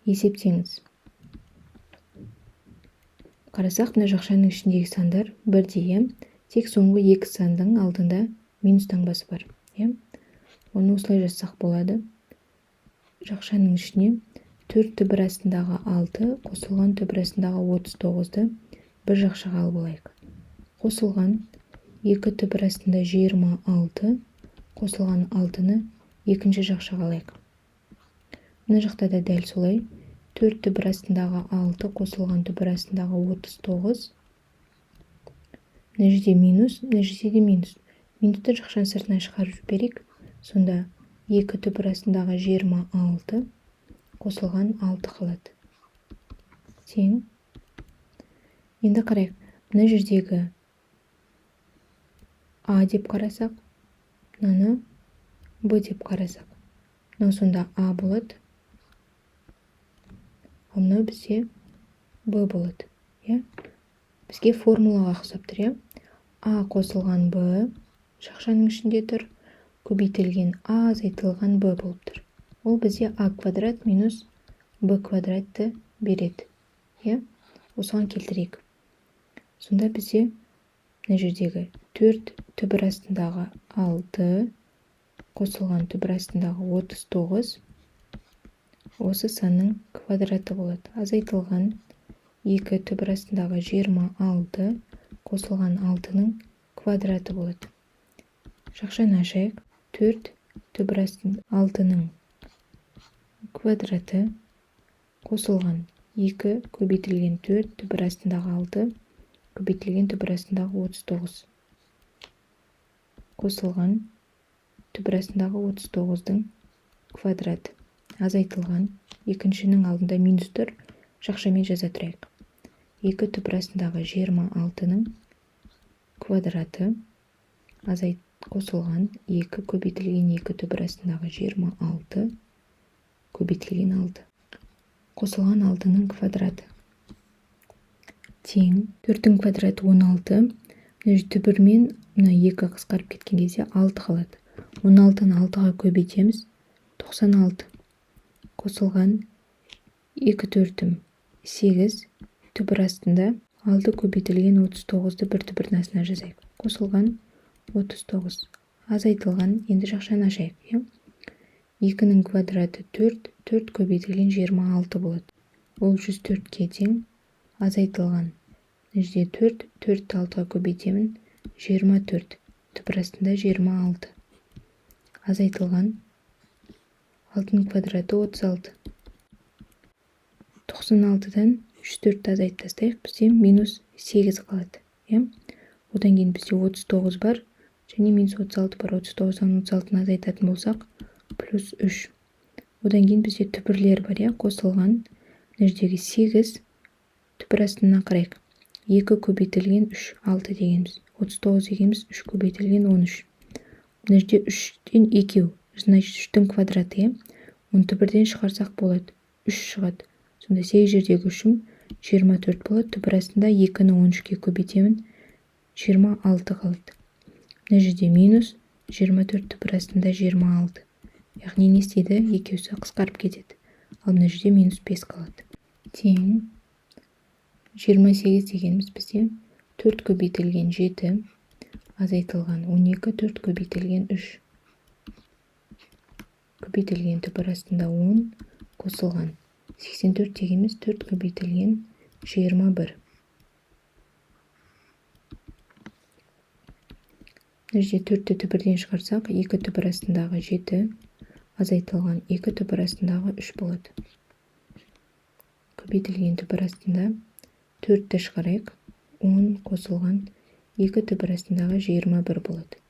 есептеңіз. Қарасақ, мына жақшаның ішіндегі сандар бірдей, тек соңғы екі сандың алдында минус таңбасы бар. Оны осылай жазсақ болады. Жақшаның ішіне 4 түбір астындағы 6 қосылған түбір астындағы 39-ды бір жақшаға алып алайық. Қосылған 2 түбір астында 26 қосылған 6-ны екінші жақшаға алайық. Мына жақта да дәл солай. 4 түбір астындағы 6 қосылған түбір астындағы 39. Мына жерде минус, мына жерде де минус. Минусты жақшаның сыртына шығарып жіберейік. Сонда 2 түбір астындағы 26 қосылған 6 қалады. Тең. Енді қарайық. Мына жердегі А деп қарасақ, мынаны Б деп қарасақ. Мынау сонда А болады. Ал мынау бізде Б болады. Бізге формулаға ұқсап тұр. А қосылған Б жақшаның ішінде тұр. Көбейтілген А азайтылған Б болып тұр. Ол бізде А квадрат минус Б квадратты береді. Осыған келтірейік. Сонда бізде мына жердегі 4 түбір астындағы 6 қосылған түбір астындағы 39 осы санның квадраты болады. Азайтылған 2 түбір астындағы 26 қосылған 6-ның квадраты болады. Жақшаны ашайық. 4 түбір астындағы 6-ның квадраты қосылған 2 көбейтілген 4 түбір астындағы 6 көбейтілген түбір астындағы 39 қосылған түбір астындағы 39-дың квадраты. Азайтылған екіншінің алдында минус тұр. Жақшамен жаза тұрайық. 2 түбір астындағы 26-ның квадраты қосылған 2 көбейтілген 2 түбір астындағы 26 көбейтілген 6 қосылған 6-ның квадраты. Тең 4-дің квадраты 16. Түбірмен 2 қысқарып кеткен кезде 6 қалады. 16-ны 6-ға көбейтеміз. 96 қосылған 2 4-ім 8 түбір астында 6 көбейтілген 39-ды бір түбірдің астына жазайық. Қосылған 39. Азайтылған, енді жақшаны ашайық. 2-ның квадраты 4, 4 көбейтілген 26 болады. Ол 104-ке тең. Азайтылған. Жерде 4, 4-ті 6-ға көбейтемін. 24. Түбір астында 26. Азайтылған. 6-ның квадраты 36. 96-дан 104-ті азайтып тастайық. Бізде минус 8 қалады. Одан кейін бізде 39 бар. Және минус 36 бар. 39-дан 36-ны азайтатын болсақ, плюс 3. Одан кейін бізде түбірлер бар. Қосылған. Мына жердегі 8 түбір астына қарайық. 2 көбейтілген 3, 6 дегенбіз. 39 дегенбіз 3 көбейтілген 13. Мына жерде 3-тен 2. Значит, 3-тің квадраты. Оны түбірден шығарсақ болады. 3 шығады. Сонда 8 жердегі 3-ім 24 болады. Түбір астында 2-ні 13-ке көбейтемін. 26 қалады. Мына жерде минус 24 түбір астында 26. Яғни не істейді? Екеуісі қысқарып кетеді. Ал мына жерде минус 5 қалады. Тең 28 дегеніміз бізде 4 көбейтілген 7 азайтылған 12, 4 көбейтілген 3 көбейтілген түбір астында 10 қосылған 84 дегеніміз 4 көбейтілген 21. Мына жерде 4-ті түбірден шығарсақ, 2 түбір астындағы 7 азайтылған 2 түбір астындағы 3 болады. Көбейтілген түбір астында 4-ті шығарайық. 10 қосылған 2 түбір астындағы 21 болады.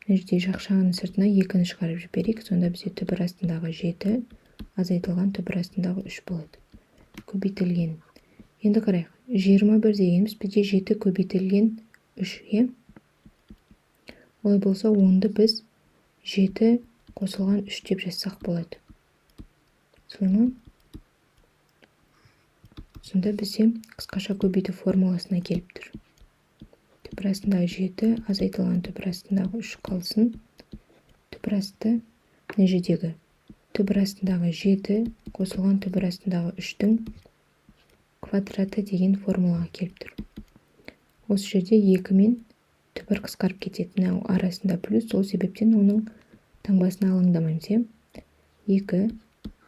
Мына жерде жақшаның сыртына 2-ні шығарып жіберейік. Сонда бізде түбір астындағы 7 азайтылған түбір астындағы 3 болады. Көбейтілген. Енді қарайық. 21 дегеніміз бізде 7 көбейтілген 3. Олай болса 10-ды біз 7 қосылған 3 деп жазсақ болады. Солай ма? Сонда бізде қысқаша көбейту формуласына келіп тұр. Түбір астындағы 7 азайтылған түбір астындағы 3 қалсын. Түбір асты мына жердегі түбір астындағы 7 қосылған түбір астындағы 3-тің квадраты деген формулаға келіп тұр. Осы жерде 2 мен түбір қысқарып кетеді. Арасында плюс, сол себептен оның таңбасына алаңдамаймыз. 2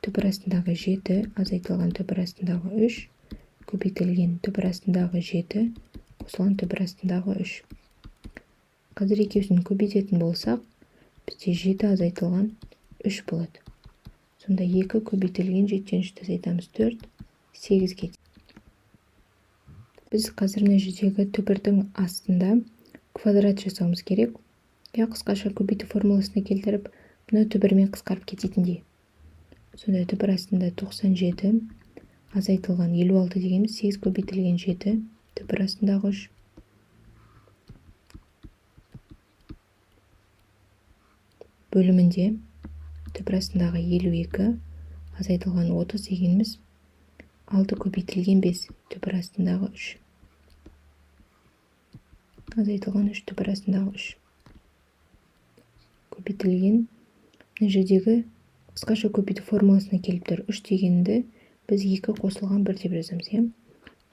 түбір астындағы 7 азайтылған түбір астындағы 3 көбейтілген түбір астындағы 7 қосылған түбір астындағы 3. Қазір екеуісін көбейтетін болсақ, бізде 7 азайтылған 3 болады. Сонда 2 көбейтілген 7-тен 3 азайтамыз 4, 8-ге. Біз қазір мына жердегі түбірдің астында квадрат жасауымыз керек. Қысқаша көбейту формуласына келтіріп, мына түбірмен қысқарып кететіндей. Сонда түбір астында 97 азайтылған 56 дегеніміз 8 көбейтілген 7 түбір астындағы 3. Бөлімінде түбір астындағы 52 азайтылған 30 дегеніміз 6 көбейтілген 5 түбір астындағы 3. Азайтылған 3 түбір астындағы 3. Көбейтілген мына жердегі қысқаша көбейту формуласына келіп тұр. 3 дегенді біз 2 қосылған 1 деп жазамыз.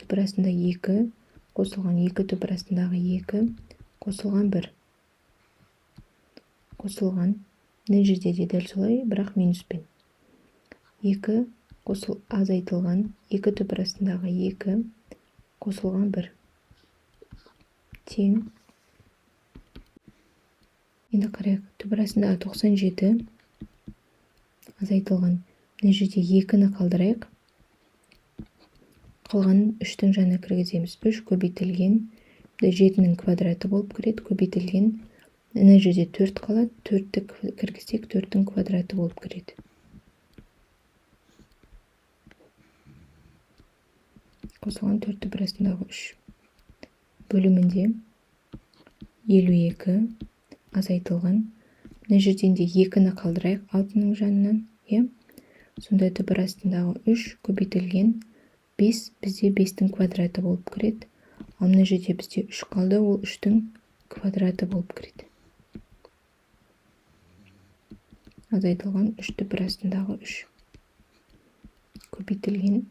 Түбір астында 2 қосылған 2 түбір астындағы 2 қосылған 1. Қосылған мына жерде де дәл солай, бірақ минуспен. 2 азайтылған 2 түбір астындағы 2 қосылған 1. Тең. Енді қарайық. Түбір астындағы 97 азайтылған. Мына жерде 2-ні қалдырайық. Қалғанын 3-тің жанына кіргіземіз. 3 көбейтілген 7-нің квадраты болып кіреді. Көбейтілген мына жерде 4 қалады. 4-ті кіргізсек 4-тің квадраты болып кіреді. Қосылған 4 түбір астындағы 3. Бөлімінде 52 азайтылған. Мына жерден де 2-ні қалдырайық 6-ның жанынан. Сонда түбір астындағы 3 көбейтілген 5 бізде 5-тің квадраты болып кіреді. Ал мына жерде бізде 3 қалды, ол 3-тің квадраты болып кіреді. Азайтылған 3 түбір астындағы 3. Көбейтілген.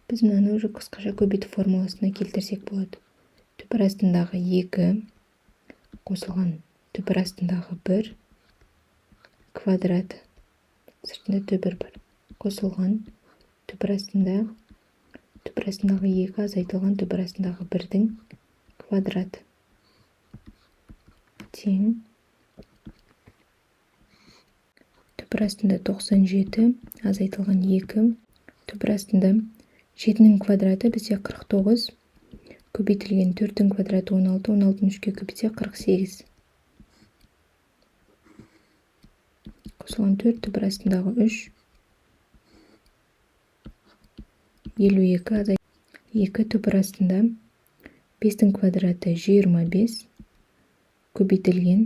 Біз мынаны уже қысқаша көбейту формуласына келтірсек болады. Түбір астындағы 2 қосылған түбір астындағы 1 квадрат. Сыртында түбір бар. Қосылған түбір астындағы 2 азайтылған түбір астындағы 1-дің квадраты. Тең. Түбір астында 97 азайтылған 2 түбір астында 7-нің квадраты бізде 49 көбейтілген 4-тің квадраты 16, 16-ны 3-ке көбейтсе 48. Қосылған 4 түбір астындағы 3 52 азайтылған 2 түбір астында 5-тің квадраты 25 көбейтілген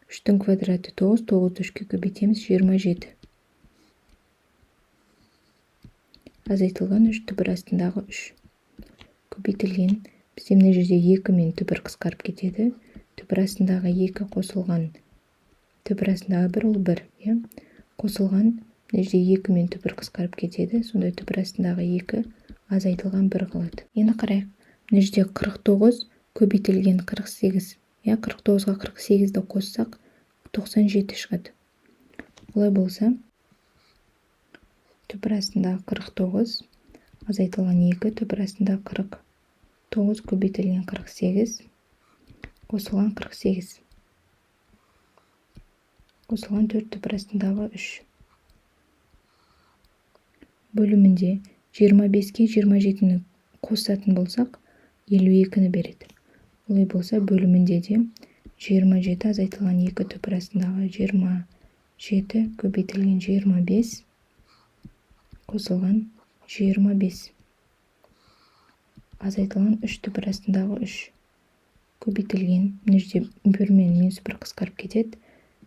3-тің квадраты 9, 9-ды 3-ке көбейтеміз 27. Азайтылған 3 түбір астындағы 3 көбейтілген. Бізде мына жерде 2 мен түбір қысқарып кетеді. Түбір астындағы 2 қосылған түбір астындағы 1 ол 1. Қосылған мына жерде 2 мен түбір қысқарып кетеді. Сонда түбір астындағы 2 азайтылған 1 қалады. Енді қарайық. Мына жерде 49 көбейтілген 48. 49-ға 48-ді қоссақ 97 шығады. Олай болса, түбір астындағы 49 азайтылған 2 түбір астындағы 49 көбейтілген 48 қосылған 48. Қосылған 4 түбір астындағы 3. Бөлімінде 25-ке 27-ні қосатын болсақ, 52-ні береді. Олай болса, бөлімінде де 27 азайтылған 2 түбір астындағы 27 көбейтілген 25 қосылған 25. Азайтылған 3 түбір астындағы 3 көбейтілген. Мына жерде 1 мен минус 1 қысқарып кетеді.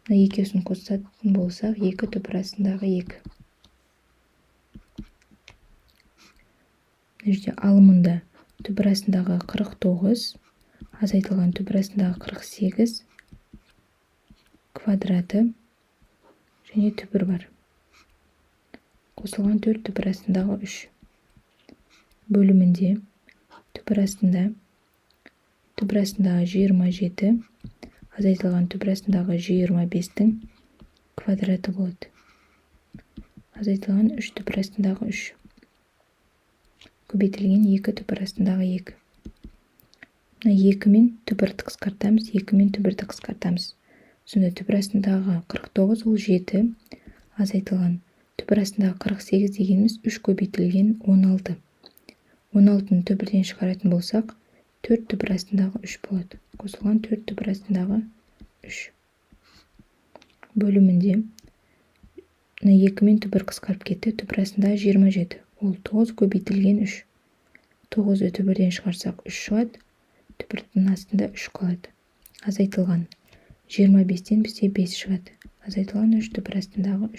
Мына екеуісін қосатын болсақ, 2 түбір астындағы 2. Мына жерде алымында түбір астындағы 49 азайтылған түбір астындағы 48 квадраты және түбір бар. қосылған 4 түбір астындағы 3 бөлімінде түбір астындағы 27 азайтылған түбір астындағы 25-тің квадраты болады. Азайтылған 3 түбір астындағы 3 көбейтілген 2 түбір астындағы 2. Мына 2 мен түбірді қысқартамыз, 2 мен түбірді қысқартамыз. Сонда түбір астындағы 49 ол 7 азайтылған. Түбір астындағы 48 дегеніміз 3 көбейтілген 16. 16-ны түбірден шығаратын болсақ, 4 түбір астындағы 3 болады. Қосылған 4 түбір астындағы 3 бөлімінде 2 мен түбір қысқарып кетті. Түбір астындағы 27. Ол 9 көбейтілген 3. 9-ды түбірден шығарсақ 3 шығады. Түбірдің астында 3 қалады. Азайтылған 25-тен бізде 5 шығады. Азайтылған 3 түбір астындағы 3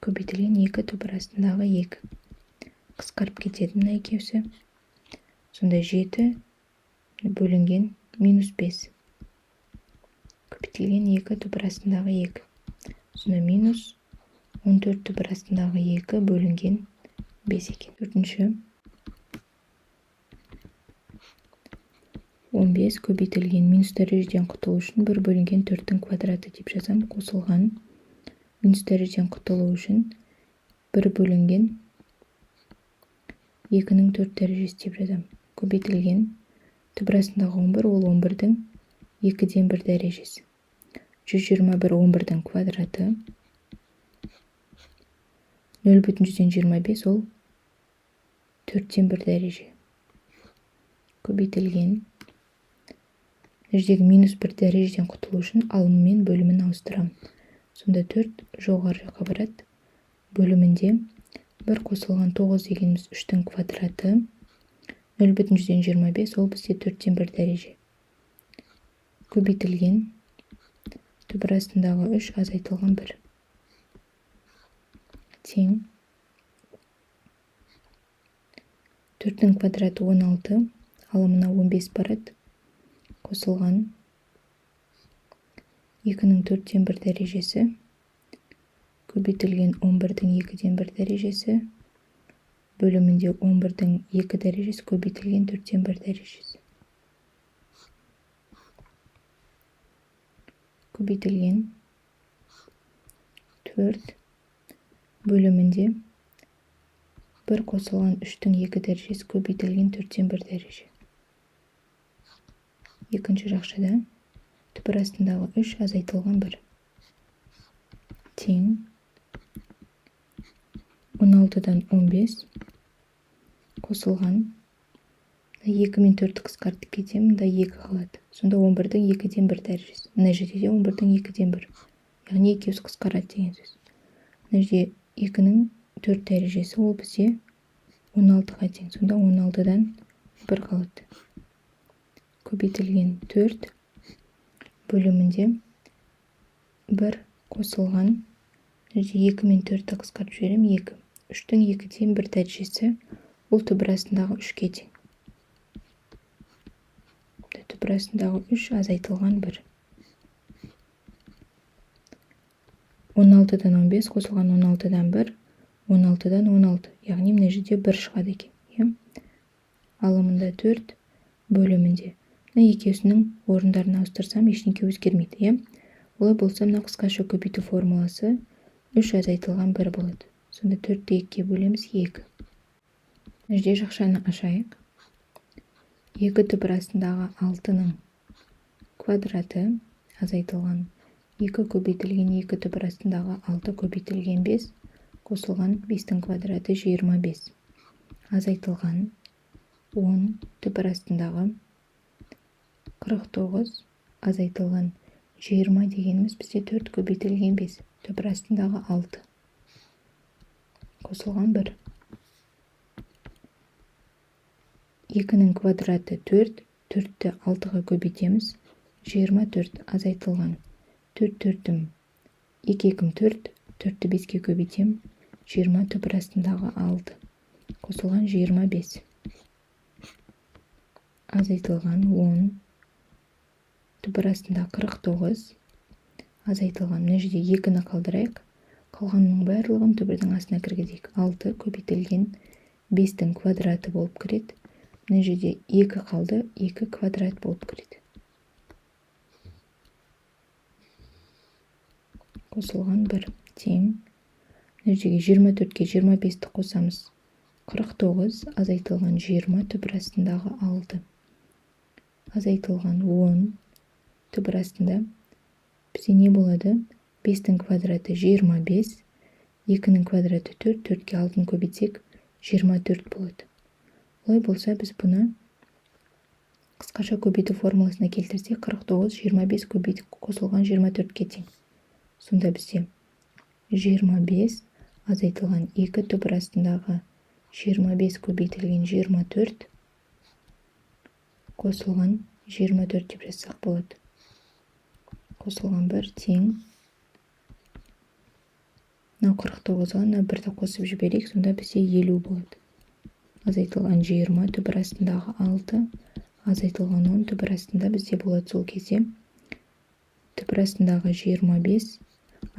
көбейтілген 2 түбір астындағы 2 қысқарып кетеді мына екеусі. Сонда 7 бөлінген минус 5 көбейтілген 2 түбір астындағы 2. Сонда минус 14 түбір астындағы 2 бөлінген 5 екен. Төртінші 15 көбейтілген минус дәрежеден құтылу үшін 1 бөлінген 4-тің квадраты деп жазам. Қосылған минус дәрежеден құтылу үшін 1 бөлінген 2-ның 4 дәрежесі деп жазам. Көбейтілген түбір астындағы 11 ол 11-дің 2-ден 1 дәрежесі. 121 11-дің квадраты. 0,125 ол 4-тен 1 дәреже. Көбейтілген жердегі минус 1 дәрежеден құтылу үшін алымы мен бөлімін ауыстырам. Сонда 4 жоғары жаққа барады. Бөлімінде 1 қосылған 9 дегеніміз 3-тің квадраты. 0,125 ол бізде 4-тен 1 дәреже. Көбейтілген түбір астындағы 3 азайтылған 1 тең 4-тің квадраты 16, алымына 15 барады. Қосылған 2-ның 4-тен 1 дәрежесі көбейтілген 11-дің 2-ден 1 дәрежесі бөлімінде 11-дің 2 дәрежесі көбейтілген 4-тен 1 дәрежесі. Көбейтілген 4 бөлімінде 1 қосылған 3-тің 2 дәрежесі көбейтілген 4-тен 1 дәреже. Екінші жақшада түбір астындағы 3 азайтылған 1 тең 16-дан 15 қосылған 2 мен 4-ті қысқартып кетемін, да 2 қалады. Сонда 11-дің 2-ден 1 дәрежесі. Мына жерде 11-дің 2-ден 1. Яғни екеуісі қысқарады деген сөз. Мына жерде 2-ның 4 дәрежесі ол бізде 16-ға тең. Сонда 16-дан 1 қалады. Көбейтілген 4 бөлімінде 1 қосылған 2 мен 4-ті қысқарып жіберем 2. 3-тің 2-ден 1 дәрежесі ол түбір астындағы 3-ке тең. Түбір астындағы 3 азайтылған 1. 16-дан 15 қосылған 16-дан 1, 16-дан 16. Яғни мына жерде 1 шығады екен. Алымында 4 бөлімінде. Екеусінің орындарын ауыстырсам, ешнеке өзгермейді. Олай болса, мына қысқаша көбейту формуласы 3 азайтылған 1 болады. Сонда 4-ті 2-ге бөлеміз 2. Мына жерде жақшаны ашайық. 2 түбір астындағы 6-ның квадраты азайтылған 2 көбейтілген 2 түбір астындағы 6 көбейтілген 5 қосылған 5-тің квадраты 25. Азайтылған 10 түбір астындағы 49 азайтылған 20 дегеніміз бізде 4 көбейтілген 5 түбір астындағы 6 қосылған 1. 2-ның квадраты 4, 4-ті 6-ға көбейтеміз 24 азайтылған 4 4-ім 2 2-ім 4, 4-ті 5-ке көбейтем 20 түбір астындағы 6 қосылған 25. Азайтылған 10 түбір астында 49 азайтылған. Мына жерде 2-ні қалдырайық. Қалғанның барлығын түбірдің астына кіргізейік. 6 көбейтілген 5-тің квадраты болып кіреді. Мына жерде 2 қалды, 2 квадрат болып кіреді. Қосылған 1 тең. Мына жерге 24-ке 25-ті қосамыз. 49 азайтылған 20 түбір астындағы 6. Азайтылған 10 түбір астында бізде не болады? 5-тің квадраты 25, 2-нің квадраты 4, 4-ке 6-ны көбейтсек 24 болады. Олай болса, біз бұны қысқаша көбейту формуласына келтірсек, 49, 25 көбейтіп қосылған 24-ке тең. Сонда бізде 25 азайтылған 2 түбір астындағы 25 көбейтілген 24 қосылған 24 деп жазсақ болады. Қосылған 1 тең. Мына 49-ға мына 1-ді қосып жіберейік, сонда бізде 50 болады. Азайтылған 20 түбір астындағы 6, азайтылған 10 түбір астында бізде болады сол кезде. Түбір астындағы 25,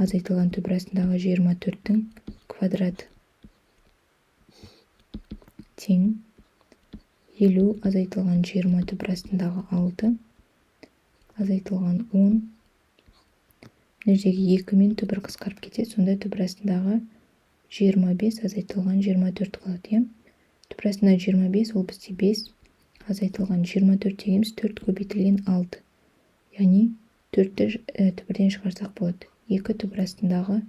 азайтылған түбір астындағы 24-тің квадраты тең. 50 азайтылған 20 түбір астындағы 6, азайтылған 10. Мына жердегі 2 мен түбір қысқарып кетеді, сонда түбір астындағы 25 азайтылған 24 қалады. Түбір астындағы 25 ол бізде 5, азайтылған 24 дегеніміз 4 көбейтілген 6. Яғни 4-ті түбірден шығарсақ болады. 2 түбір астындағы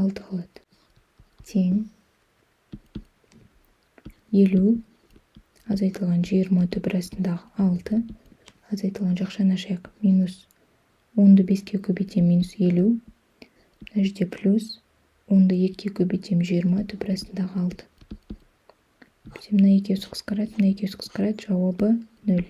6 қалады. Тең. 50 азайтылған 20 түбір астындағы 6, азайтылған жақшаны ашайық. Минус 10-ды 5-ке көбейтем, минус 50. Мына жерде плюс 10-ды 2-ке көбейтем, 20 түбір астындағы 6. Мына екеуісі қысқарады, мына екеуісі қысқарады, жауабы 0.